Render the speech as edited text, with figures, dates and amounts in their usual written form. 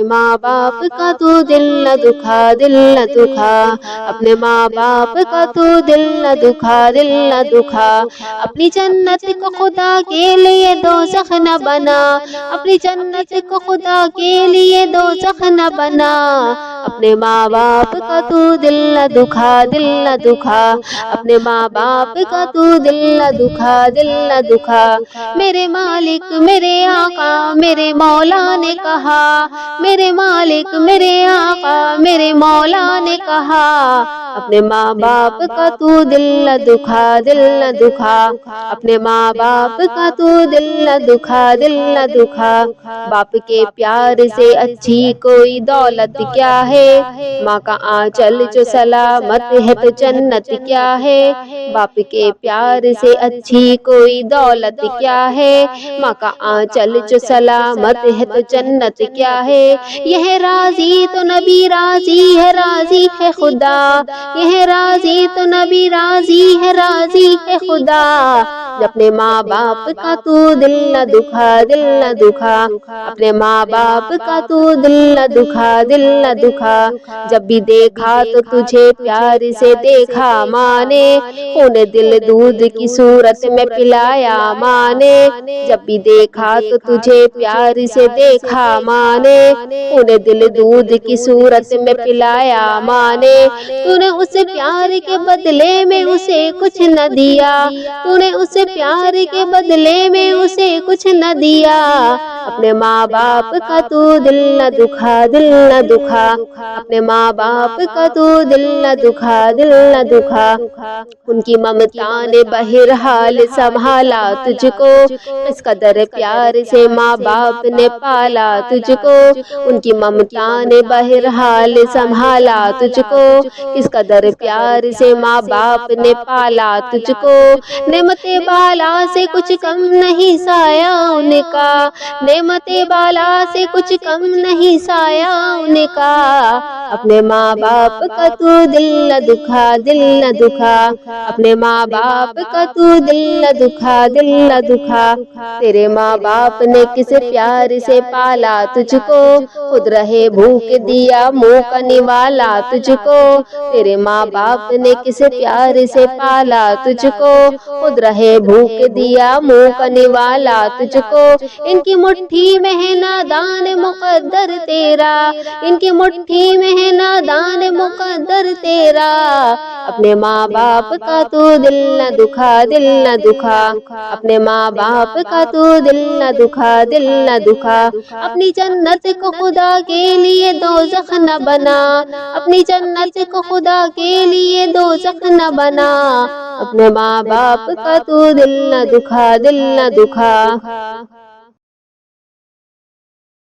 اپنے ماں باپ کا تو دل نہ دکھا، دل نہ دکھا، اپنے ماں باپ کا تو دل نہ دکھا، دل نہ دکھا، اپنی جنت کو خدا کے لیے دوزخ نہ بنا، اپنی جنت کو خدا کے لیے دوزخ نہ بنا، اپنے ماں باپ کا تو دل نہ دکھا، دل نہ دکھا، اپنے ماں باپ کا تو دل نہ دکھا، دل نہ دکھا، میرے مالک میرے آقا میرے مولا نے کہا، میرے مالک میرے آقا میرے مولا نے کہا، اپنے ماں باپ کا تو دل نہ دکھا، دل نہ دکھا، اپنے ماں باپ کا تو دل نہ دکھا، دل نہ دکھا، باپ کے پیار سے اچھی کوئی دولت کیا ہے، ماں کا آنچل جو سلامت ہے تو جنت کیا ہے، باپ کے پیار سے اچھی کوئی دولت کیا ہے، ماں کا آنچل جو سلامت ہے تو جنت کیا ہے، یہ راضی تو نبی راضی ہے، راضی ہے خدا، یہ راضی تو نبی راضی ہے، راضی ہے خدا، اپنے ماں باپ کا تو دل نہ دکھا، دل نہ دکھا، اپنے ماں باپ کا تو دل نہ دکھا، دل نہ دکھا، جب بھی دیکھا تو تجھے پیار سے دیکھا ماں نے، خون دل دودھ کی صورت میں پلایا ماں نے، جب بھی دیکھا تو تجھے پیار سے دیکھا ماں نے، خون دل دودھ کی صورت میں پلایا ماں نے، تو نے اس پیار کے بدلے میں اسے کچھ نہ دیا، تو نے اس پیار کے بدلے میں اسے کچھ نہ دیا، اپنے ماں باپ کا تو دل نہ دکھا، دل نہ دکھا، اپنے ماں باپ کا تو دل نہ دکھا، دل نہ دکھا، ان کی ممتا نے بہرحال سنبھالا تجھ کو، کس قدر پیار سے ماں باپ نے پالا تجھ کو، ان کی ممتا نے بہرحال سنبھالا تجھ کو، کس قدر پیار سے ماں باپ نے پالا تجھ کو، نعمت بالا سے کچھ کم نہیں سایہ ان کا، نعمت بالا سے کچھ کم نہیں سایہ ان کا، اپنے ماں باپ کا تو دل نہ دکھا، دل نہ دکھا، اپنے ماں باپ کا تو دل نہ دکھا، دل نہ دکھا، تیرے ماں باپ نے کس پیار سے پالا تجھ کو، خود رہے بھوک دیا منہ کا نوالا تجھ کو، تیرے ماں باپ نے کس پیار سے پالا تجھ کو، خود رہے بھوک دیا منہ کا نوالا تجھ کو، ان کی مٹھی میں ہے نادان مقدر تیرا، ان کی مٹھی میں ہے نادان مقدر تیرا، اپنے ماں باپ کا تو دل نہ دکھا، دل نہ دکھا، اپنے ماں باپ کا تو دل نہ دکھا، دل نہ دکھا، اپنی جنت کو خدا کے لیے دوزخ نہ بنا، اپنی جنت کو خدا کے لیے دوزخ نہ بنا، اپنے ماں باپ کا تو دل نہ دکھا، دل نہ دکھا۔